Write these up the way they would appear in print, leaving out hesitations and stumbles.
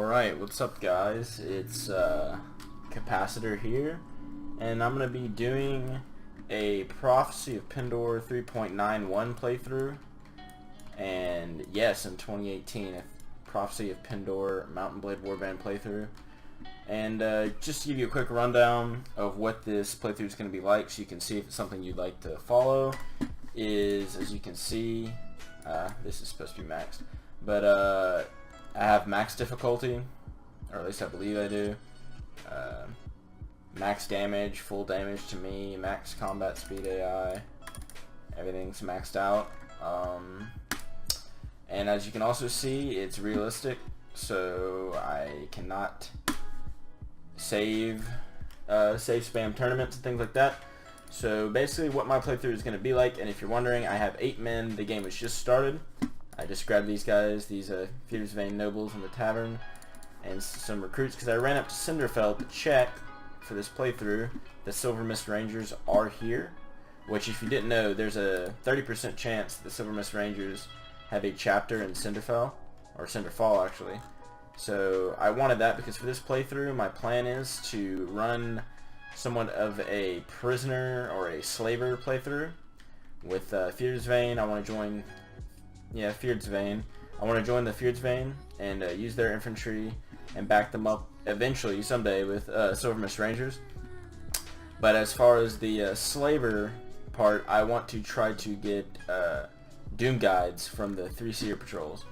Alright, what's up guys? It's Capacitor here, and I'm going to be doing a Prophecy of Pendor 3.91 playthrough, and yes, in 2018, a Prophecy of Pendor Mountain Blade Warband playthrough. And just to give you a quick rundown of what this playthrough is going to be like, so you can see if it's something you'd like to follow, is, as you can see, this is supposed to be maxed, but I have max difficulty, or at least I believe I do. Max damage, full damage to me, max combat speed AI, everything's maxed out. And as you can also see, it's realistic, so I cannot save spam tournaments and things like that. So basically what my playthrough is going to be like, and if you're wondering, I have 8 men, the game was just started. I just grabbed these guys, these Fierce Vein nobles in the tavern, and some recruits, because I ran up to Cinderfell to check for this playthrough. The Silver Mist Rangers are here, which if you didn't know, there's a 30% chance the Silver Mist Rangers have a chapter in Cinderfell, or Cinderfall actually. So I wanted that because for this playthrough, my plan is to run somewhat of a prisoner or a slaver playthrough with Fierce Vein. I want to join... Yeah, Fierce Vein. I want to join the Fierce Vein and use their infantry and back them up eventually, someday, with Silver Mist Rangers. But as far as the slaver part, I want to try to get Doom Guides from the 3 Seer Patrols.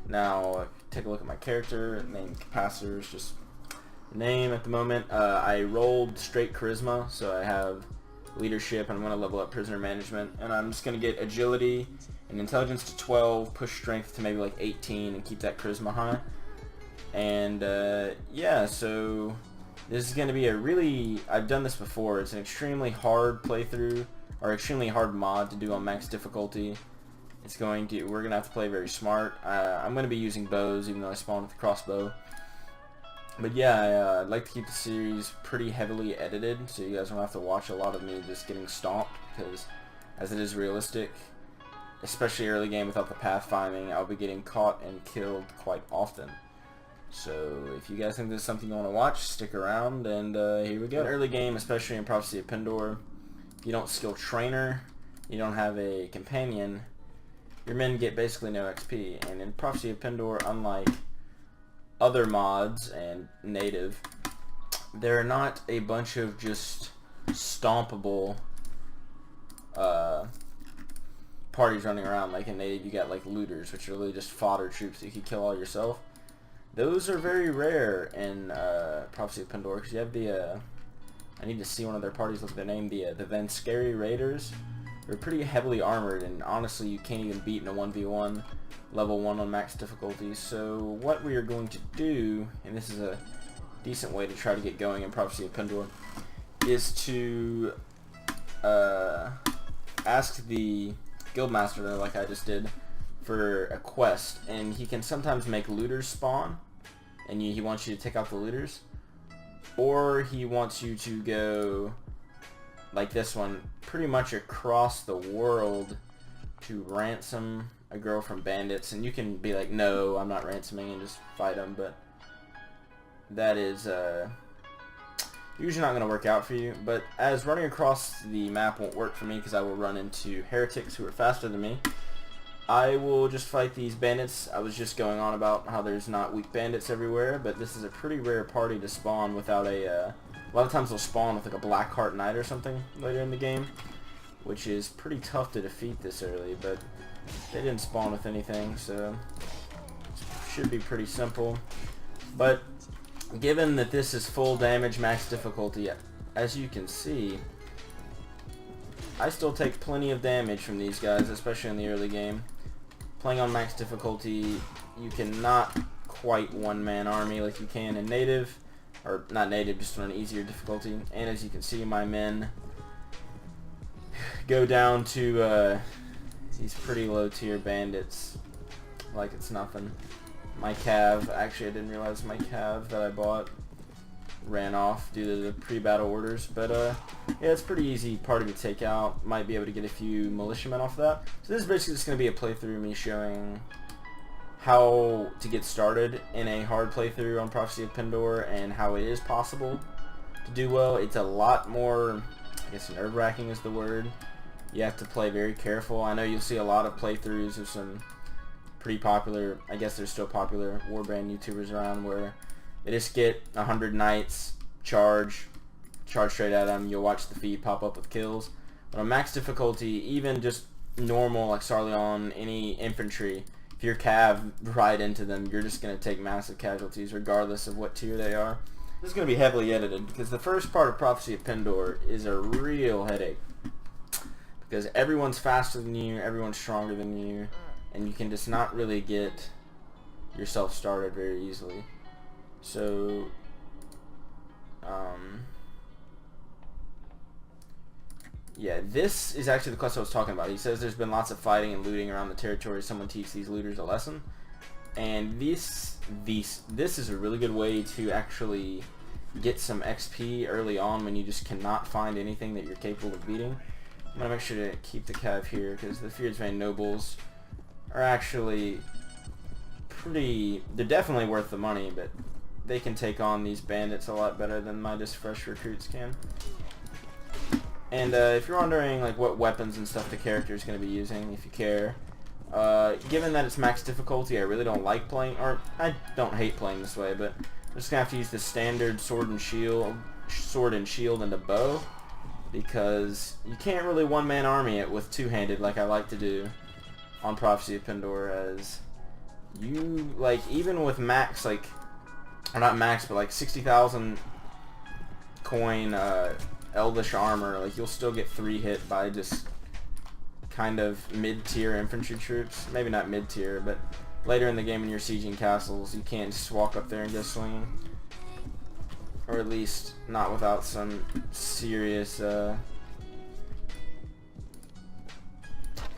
Now, take a look at my character, named Capacitor is just name at the moment. I rolled straight Charisma, so I have leadership, and I'm going to level up prisoner management, and I'm just going to get agility and intelligence to 12, push strength to maybe like 18, and keep that charisma high. And yeah, so this is going to be a really, I've done this before, it's an extremely hard playthrough, or extremely hard mod to do on max difficulty. It's going to, we're going to have to play very smart. I'm going to be using bows, even though I spawned with a crossbow. But yeah, I'd like to keep the series pretty heavily edited, so you guys don't have to watch a lot of me just getting stomped, because as it is realistic, especially early game without the pathfinding, I'll be getting caught and killed quite often. So if you guys think this is something you want to watch, stick around, and here we go. In early game, especially in Prophecy of Pendor, if you don't skill trainer, you don't have a companion, your men get basically no XP. And in Prophecy of Pendor, unlike other mods and native, there are not a bunch of just stompable parties running around like in native. You got like looters, which are really just fodder troops that you can kill all yourself. Those are very rare in Prophecy of Pendor, because you have the I need to see one of their parties, look at their name, the Vanskari Raiders. They're pretty heavily armored, and honestly you can't even beat in a 1v1 level 1 on max difficulty. So what we are going to do, and this is a decent way to try to get going in Prophecy of Pendor, is to ask the guildmaster there, like I just did, for a quest, and he can sometimes make looters spawn, and he wants you to take out the looters, or he wants you to go like this one, pretty much across the world to ransom a girl from bandits. And you can be like, no, I'm not ransoming, and just fight them, but that is usually not going to work out for you. But as running across the map won't work for me, because I will run into heretics who are faster than me, I will just fight these bandits. I was just going on about how there's not weak bandits everywhere, but this is a pretty rare party to spawn without a lot of times they'll spawn with like a Blackheart Knight or something later in the game, which is pretty tough to defeat this early, but they didn't spawn with anything, so it should be pretty simple. But given that this is full damage max difficulty, as you can see, I still take plenty of damage from these guys, especially in the early game. Playing on max difficulty, you cannot quite one-man army like you can in native, or not native, just on an easier difficulty. And as you can see, my men go down to these pretty low tier bandits like it's nothing. My cav, actually I didn't realize my cav that I bought ran off due to the pre-battle orders, but yeah, it's pretty easy party to take out. Might be able to get a few militiamen off that. So this is basically just going to be a playthrough of me showing how to get started in a hard playthrough on Prophecy of Pendor and how it is possible to do well. It's a lot more, I guess nerve-wracking is the word. You have to play very careful. I know you'll see a lot of playthroughs of some pretty popular, I guess there's still popular Warband YouTubers around, where they just get 100 knights, charge straight at them, you'll watch the feed pop up with kills. But on max difficulty, even just normal like Sarleon, any infantry, if you're cav right into them, you're just going to take massive casualties regardless of what tier they are. This is going to be heavily edited because the first part of Prophecy of Pendor is a real headache. Because everyone's faster than you, everyone's stronger than you, and you can just not really get yourself started very easily. So, yeah, this is actually the quest I was talking about. He says there's been lots of fighting and looting around the territory. Someone teach these looters a lesson. And this is a really good way to actually get some XP early on when you just cannot find anything that you're capable of beating. I'm going to make sure to keep the cav here because the Feared Vein Nobles are actually pretty... They're definitely worth the money, but they can take on these bandits a lot better than my just fresh recruits can. And if you're wondering like what weapons and stuff the character is going to be using, if you care, given that it's max difficulty, I really don't like playing, or I don't hate playing this way, but I'm just going to have to use the standard sword and shield and a bow, because you can't really one-man army it with two-handed like I like to do on Prophecy of Pendor, as you, like, even with max, like, or not max, but like 60,000 coin Elvish armor, like, you'll still get 3 hit by just kind of mid-tier infantry troops. Maybe not mid-tier, but later in the game when you're sieging castles, you can't just walk up there and go swinging. Or at least not without some serious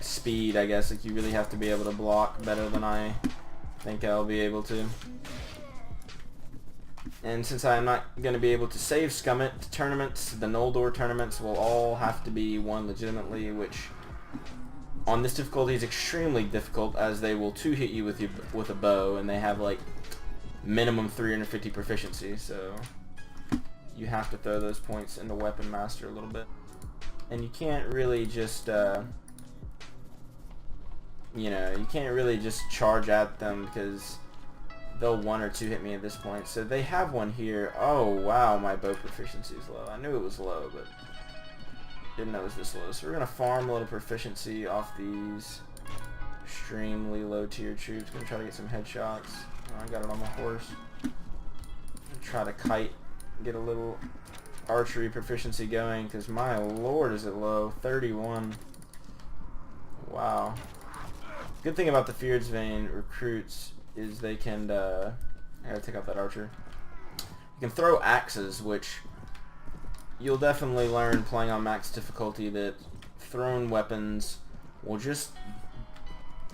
speed, I guess. Like, you really have to be able to block better than I think I'll be able to. And since I'm not going to be able to save Scummit tournaments, the Noldor tournaments will all have to be won legitimately, which on this difficulty is extremely difficult, as they will two-hit you with a bow, and they have like minimum 350 proficiency, so you have to throw those points into Weapon Master a little bit. And you can't really just, you know, you can't really just charge at them because they'll 1 or 2 hit me at this point. So they have one here. Oh wow, my bow proficiency is low. I knew it was low, but didn't know it was this low. So we're gonna farm a little proficiency off these extremely low tier troops. Gonna try to get some headshots. Oh, I got it on my horse. Try to kite, get a little archery proficiency going, because my lord is it low. 31. Wow. Good thing about the Feared Vein recruits is they can, I gotta take out that archer. You can throw axes, which you'll definitely learn playing on max difficulty that thrown weapons will just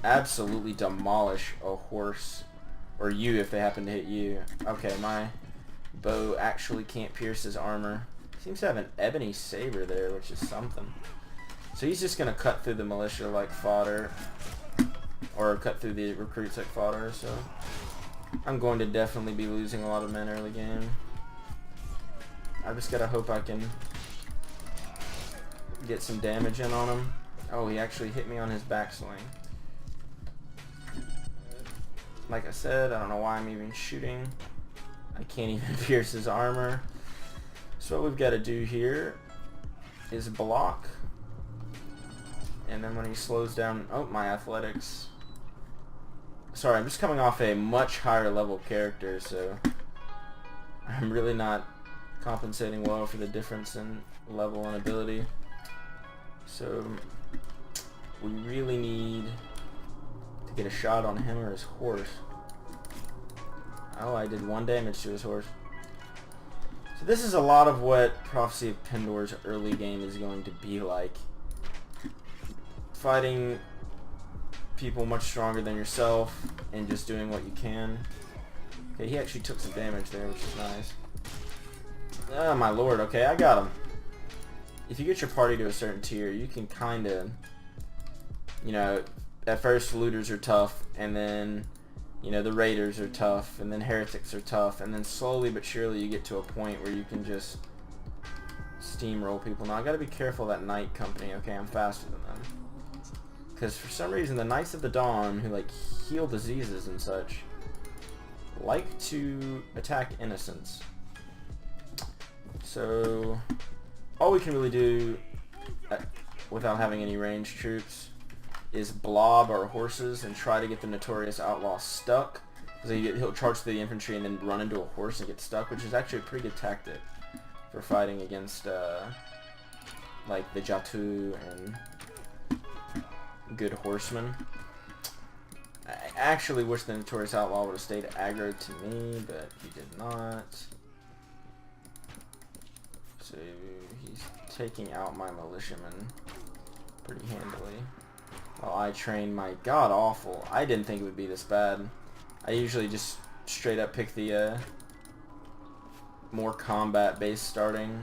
absolutely demolish a horse, or you if they happen to hit you. Okay, my bow actually can't pierce his armor. Seems to have an ebony saber there, which is something. So he's just gonna cut through the militia like fodder, or cut through the recruits like fodder, so I'm going to definitely be losing a lot of men early game. I just gotta hope I can get some damage in on him. Oh, he actually hit me on his backswing. Like I said, I don't know why I'm even shooting. I can't even pierce his armor. So what we've got to do here is block. And then when he slows down... Oh, my athletics. Sorry, I'm just coming off a much higher level character, so I'm really not compensating well for the difference in level and ability. So we really need to get a shot on him or his horse. Oh, I did 1 damage to his horse. So this is a lot of what Prophecy of Pendor's early game is going to be like. Fighting people much stronger than yourself and just doing what you can. Okay, he actually took some damage there, which is nice. Oh my lord, okay, I got him. If you get your party to a certain tier, you can kind of, you know, at first looters are tough, and then you know, the raiders are tough, and then heretics are tough, and then slowly but surely you get to a point where you can just steamroll people. Now I gotta be careful of that knight company. Okay, I'm faster than them. Because for some reason the Knights of the Dawn, who like heal diseases and such, like to attack innocents. So all we can really do without having any ranged troops is blob our horses and try to get the Notorious Outlaw stuck. Because he'll charge through the infantry and then run into a horse and get stuck, which is actually a pretty good tactic for fighting against like the Jatu and good horsemen. I actually wish the Notorious Outlaw would have stayed aggro to me, but he did not. So he's taking out my militiamen pretty handily. While I train my god awful. I didn't think it would be this bad. I usually just straight up pick the more combat based starting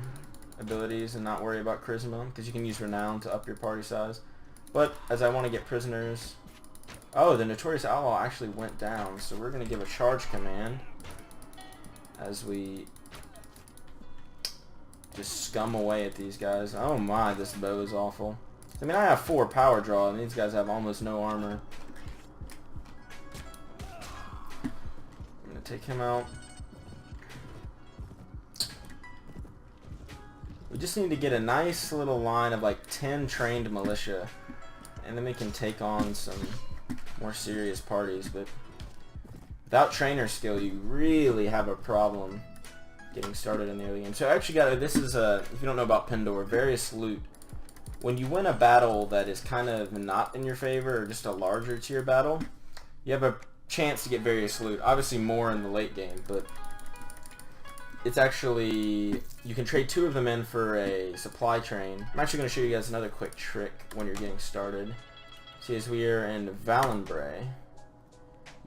abilities and not worry about charisma, because you can use renown to up your party size. But as I want to get prisoners, oh, the Notorious Outlaw actually went down, so we're going to give a charge command as we just scum away at these guys. Oh my, this bow is awful. I mean, I have 4 power draw, and these guys have almost no armor. I'm going to take him out. We just need to get a nice little line of like 10 trained militia, and then we can take on some more serious parties. But without trainer skill, you really have a problem getting started in the early game. So I actually got, this is if you don't know about Pendor, various loot. When you win a battle that is kind of not in your favor, or just a larger tier battle, you have a chance to get various loot. Obviously more in the late game, but it's actually, you can trade 2 of them in for a supply train. I'm actually going to show you guys another quick trick when you're getting started. See, as we are in Valenbray,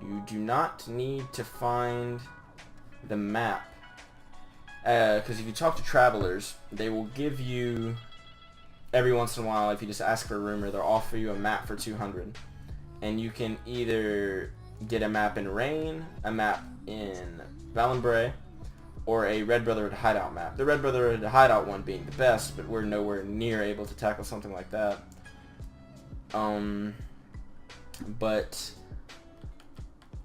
you do not need to find the map. Because if you talk to travelers, they will give you, every once in a while, if you just ask for a rumor, they'll offer you a map for 200. And you can either get a map in Rain, a map in Valenbray, or a Red Brotherhood hideout map. The Red Brotherhood hideout one being the best, but we're nowhere near able to tackle something like that. But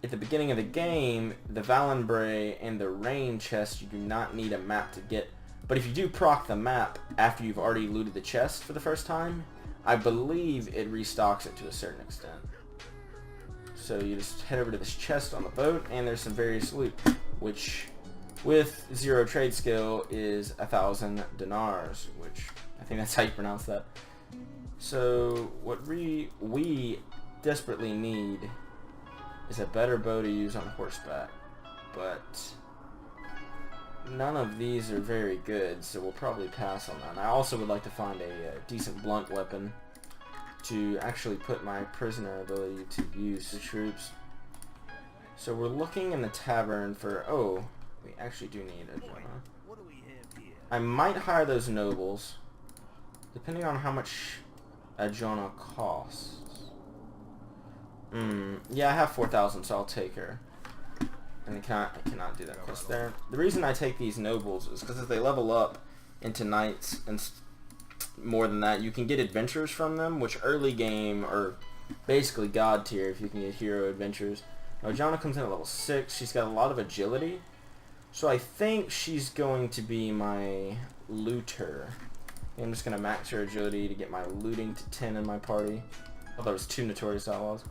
at the beginning of the game, the Valenbray and the Rain chest, you do not need a map to get. But if you do proc the map after you've already looted the chest for the first time, I believe it restocks it to a certain extent. So you just head over to this chest on the boat, and there's some various loot, which with 0 trade skill is 1,000 dinars, which I think that's how you pronounce that. So what we desperately need is a better bow to use on horseback, but none of these are very good, so we'll probably pass on that. And I also would like to find a decent blunt weapon to actually put my prisoner ability to use the troops. So we're looking in the tavern for, oh, we actually do need a Jonah. I might hire those nobles, depending on how much a Jonah costs. Yeah, I have 4,000, so I'll take her. And I cannot do that quest there. The reason I take these nobles is because if they level up into knights and more than that, you can get adventures from them, which early game are basically god tier if you can get hero adventures. Now Jonah comes in at level 6. She's got a lot of agility, so I think she's going to be my looter. I'm just going to max her agility to get my looting to 10 in my party. Oh, there was 2 Notorious Outlaws.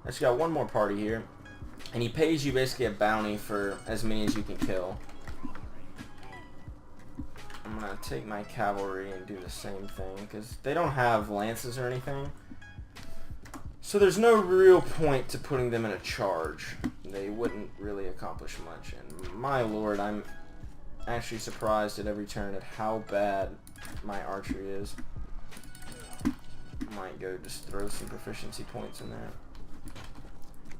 I just got 1 more party here. And he pays you basically a bounty for as many as you can kill. I'm going to take my cavalry and do the same thing, because they don't have lances or anything. So there's no real point to putting them in a charge. They wouldn't really accomplish much. And my lord, I'm actually surprised at every turn at how bad my archery is. Might go just throw some proficiency points in there.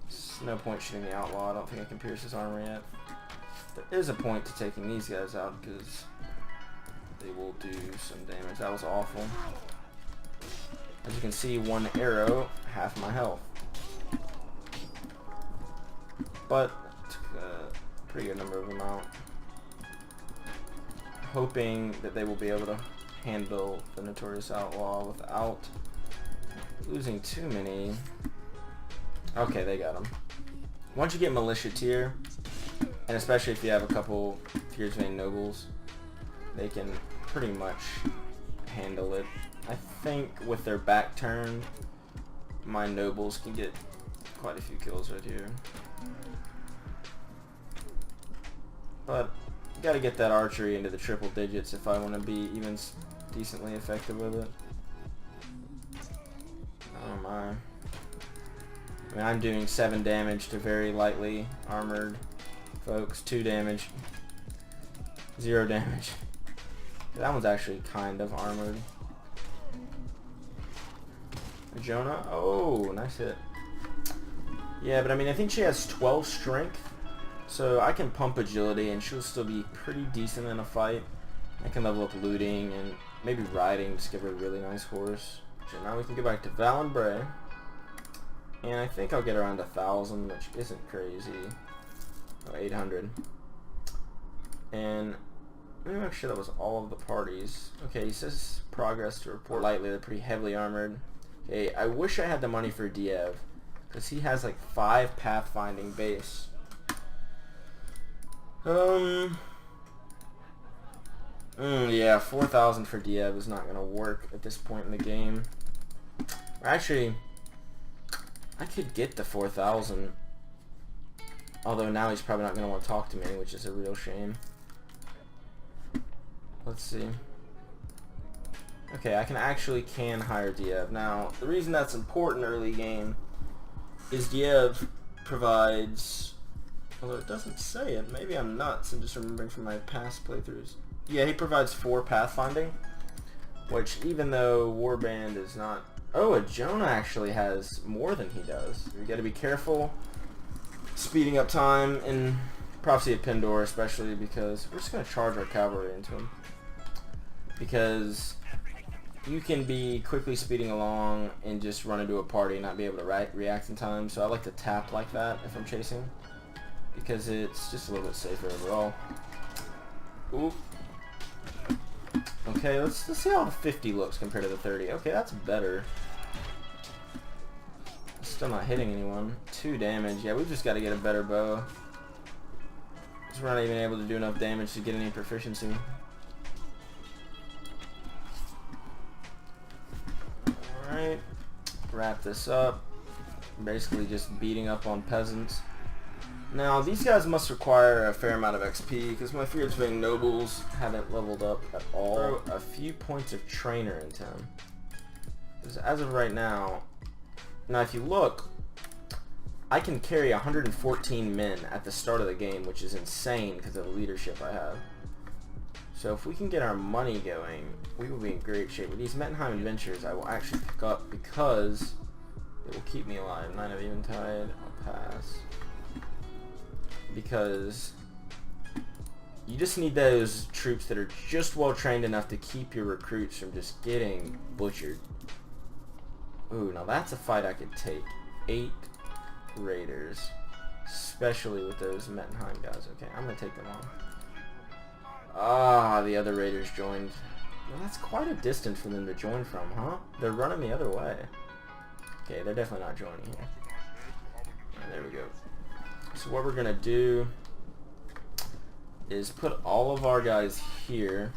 There's no point shooting the outlaw. I don't think I can pierce his armor yet. There is a point to taking these guys out because they will do some damage. That was awful. As you can see, 1 arrow, half my health. but took a pretty good number of them out. Hoping that they will be able to handle the Notorious Outlaw without losing too many. Okay, they got him. Once you get Militia tier, and especially if you have a couple Fierce Vein Nobles, they can pretty much handle it. I think with their back turned, my Nobles can get quite a few kills right here. But got to get that archery into the triple digits if I want to be even decently effective with it. Oh my. I mean, I'm doing 7 damage to very lightly armored folks. 2 damage. 0 damage. That one's actually kind of armored. Jonah? Oh, nice hit. Yeah, but I mean, I think she has 12 strength. So I can pump agility and she'll still be pretty decent in a fight. I can level up looting and maybe riding, just give her a really nice horse. So now we can go back to Valenbray. And I think I'll get around 1,000, which isn't crazy. Oh, 800. And let me make sure that was all of the parties. Okay, he says progress to report. Lightly, they're pretty heavily armored. Okay, I wish I had the money for Diev, because he has like 5 pathfinding base. Yeah, 4,000 for Diev is not gonna work at this point in the game. Actually, I could get the 4,000. Although now he's probably not gonna want to talk to me, which is a real shame. Let's see. Okay, I can hire Diev. Now, the reason that's important early game is Diev provides, although it doesn't say it, maybe I'm nuts and just remembering from my past playthroughs. Yeah, he provides 4 pathfinding, which even though Warband is not... Oh, a Jonah actually has more than he does. You gotta be careful speeding up time in Prophecy of Pendor, especially because we're just gonna charge our cavalry into him. Because you can be quickly speeding along and just run into a party and not be able to react in time. So I like to tap like that if I'm chasing, because it's just a little bit safer overall. Ooh. Okay, let's see how the 50 looks compared to the 30. Okay, that's better. Still not hitting anyone. 2 damage. Yeah, we've just got to get a better bow. Because we're not even able to do enough damage to get any proficiency. Alright. Wrap this up. Basically just beating up on peasants. Now, these guys must require a fair amount of XP, because my Fierce Vein Nobles haven't leveled up at all. Throw a few points of trainer into him. Because as of right now, if you look, I can carry 114 men at the start of the game, which is insane because of the leadership I have. So if we can get our money going, we will be in great shape. With these Mettenheim Adventures, I will actually pick up because it will keep me alive. 9 of Eventide, I'll pass. Because you just need those troops that are just well trained enough to keep your recruits from just getting butchered. Ooh, now that's a fight I could take. 8 raiders, especially with those Mettenheim guys. Okay, I'm gonna take them on. Ah, the other raiders joined. Well, that's quite a distance for them to join from, huh? They're running the other way. Okay, they're definitely not joining here. Right, there we go. So what we're gonna do is put all of our guys here.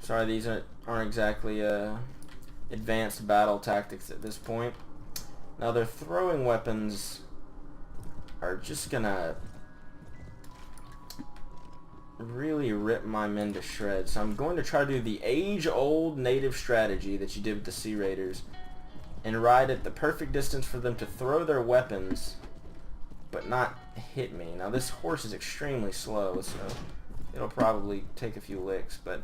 Sorry, these aren't exactly advanced battle tactics at this point. Now their throwing weapons are just gonna really rip my men to shreds. So I'm going to try to do the age-old native strategy that you did with the Sea Raiders and ride at the perfect distance for them to throw their weapons but not hit me. Now this horse is extremely slow, so it'll probably take a few licks, but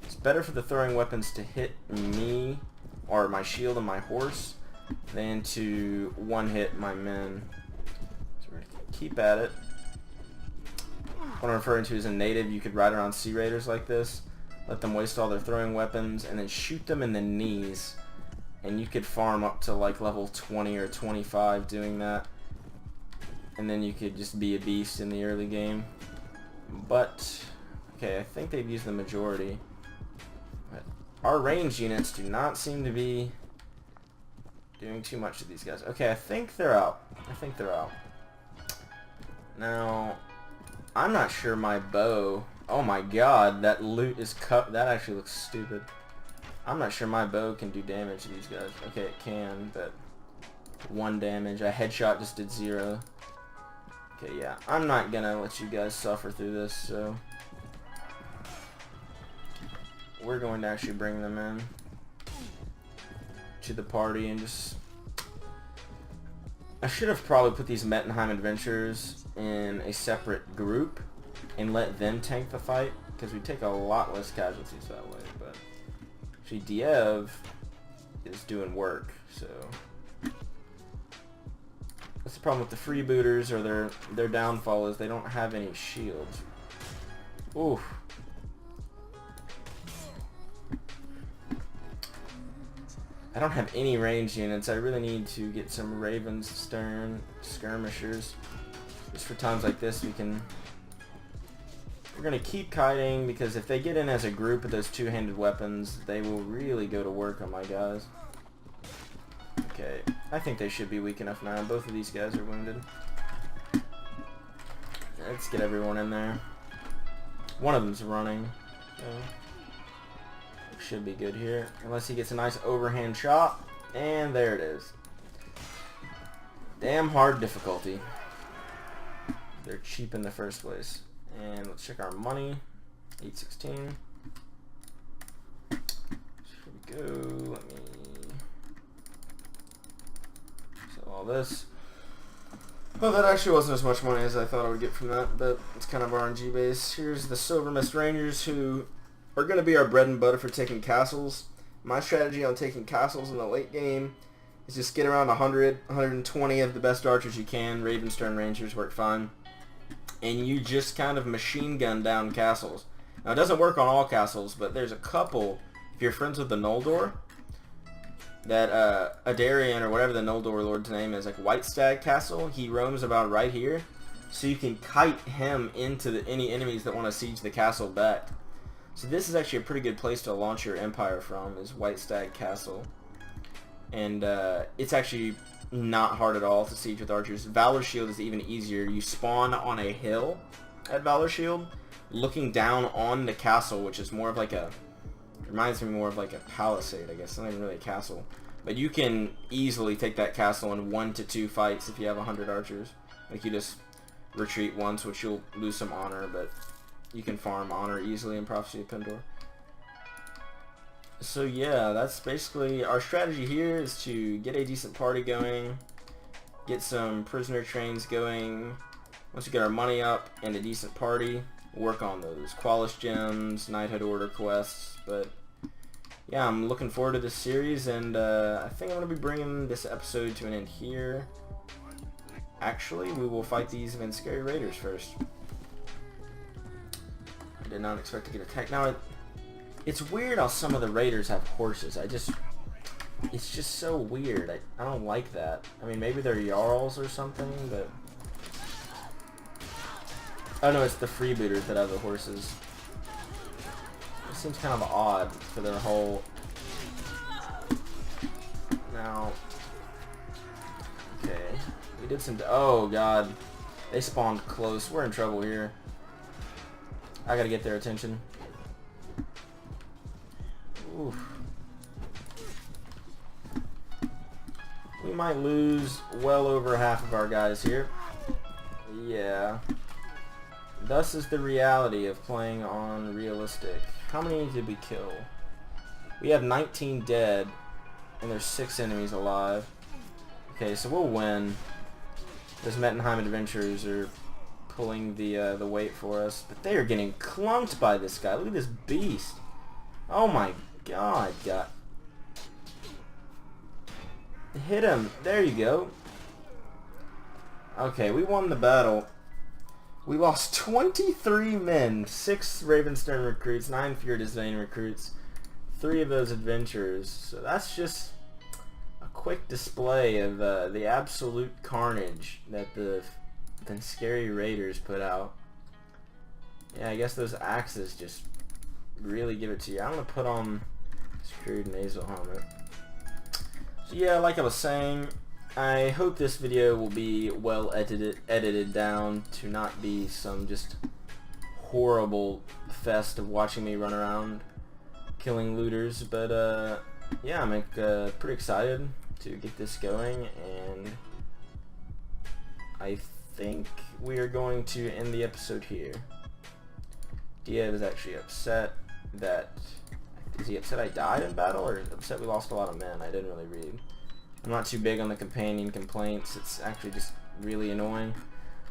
it's better for the throwing weapons to hit me or my shield and my horse than to one-hit my men. So we're going to keep at it. What I'm referring to is in native, you could ride around Sea Raiders like this, let them waste all their throwing weapons, and then shoot them in the knees. And you could farm up to like level 20 or 25 doing that. and then you could just be a beast in the early game. But okay, I think they've used the majority. But our ranged units do not seem to be doing too much to these guys. Okay, I think they're out. I think they're out. Now, I'm not sure my bow... Oh my god, that loot is cut. That actually looks stupid. I'm not sure my bow can do damage to these guys. Okay, it can, but 1 damage. A headshot just did 0. Okay, yeah. I'm not gonna let you guys suffer through this, so... We're going to actually bring them in to the party and just... I should have probably put these Mettenheim adventurers in a separate group and let them tank the fight, because we take a lot less casualties that way. But actually Diev is doing work, so that's the problem with the freebooters, or their downfall is they don't have any shields. Oof. I don't have any ranged units. I really need to get some Ravenstern skirmishers. Just for times like this, we're going to keep kiting, because if they get in as a group with those two-handed weapons, they will really go to work on my guys. Okay, I think they should be weak enough now. Both of these guys are wounded. Let's get everyone in there. One of them's running. So should be good here, unless he gets a nice overhand shot. And there it is. Damn hard difficulty. They're cheap in the first place. And let's check our money. 816. Here we go. Let me sell all this. Well, that actually wasn't as much money as I thought I would get from that, but it's kind of RNG based. Here's the Silver Mist Rangers, who are going to be our bread and butter for taking castles. My strategy on taking castles in the late game is just get around 100, 120 of the best archers you can. Ravenstern Rangers work fine. And you just kind of machine gun down castles. Now, it doesn't work on all castles, but there's a couple, if you're friends with the Noldor, that Adarian, or whatever the Noldor Lord's name is, like White Stag Castle, he roams about right here. So you can kite him into any enemies that want to siege the castle back. So this is actually a pretty good place to launch your empire from, is White Stag Castle. And it's actually not hard at all to siege with archers. Valor Shield is even easier. You spawn on a hill at Valor Shield, looking down on the castle, which is more of like a... reminds me more of like a palisade, I guess. It's not even really a castle. But you can easily take that castle in 1 to 2 fights if you have 100 archers. Like, you just retreat once, which you'll lose some honor, but you can farm honor easily in Prophecy of Pendor. So yeah, that's basically our strategy here, is to get a decent party going, get some prisoner trains going. Once we get our money up and a decent party, work on those Qualish gems, Knighthood Order quests. But yeah, I'm looking forward to this series, and I think I'm going to be bringing this episode to an end here. Actually, we will fight these Venskari Raiders first. I did not expect to get attacked. Now, it's weird how some of the raiders have horses. It's just so weird. I don't like that. I mean, maybe they're Jarls or something, but... Oh no, it's the freebooters that have the horses. It seems kind of odd for their whole... Now... Okay. We did some... Oh god. They spawned close. We're in trouble here. I gotta get their attention. Oof. We might lose well over half of our guys here. Yeah. Thus is the reality of playing on realistic. How many did we kill? We have 19 dead, and there's 6 enemies alive. Okay, so we'll win. Those Mettenheim adventurers are pulling the weight for us, but they are getting clunked by this guy. Look at this beast. Oh my god, God. Hit him. There you go. Okay, we won the battle. We lost 23 men, 6 Ravenstern recruits, 9 Fear Disdain recruits, 3 of those adventurers. So that's just a quick display of the absolute carnage that the than Scary Raiders put out. Yeah, I guess those axes just really give it to you. I'm gonna put on Screwed Nasal Helmet. So yeah, like I was saying, I hope this video will be well edited down to not be some just horrible fest of watching me run around killing looters. But yeah, I'm pretty excited to get this going, and I think we are going to end the episode here. Diev is actually upset that... Is he upset I died in battle, or upset we lost a lot of men? I didn't really read. I'm not too big on the companion complaints. It's actually just really annoying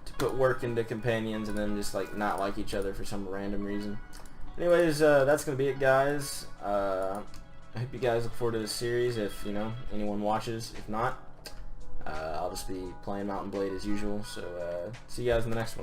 to put work into companions and then just like not like each other for some random reason. Anyways, that's gonna be it, guys. I hope you guys look forward to this series if, you know, anyone watches. If not, I'll just be playing Mountain Blade as usual. So see you guys in the next one.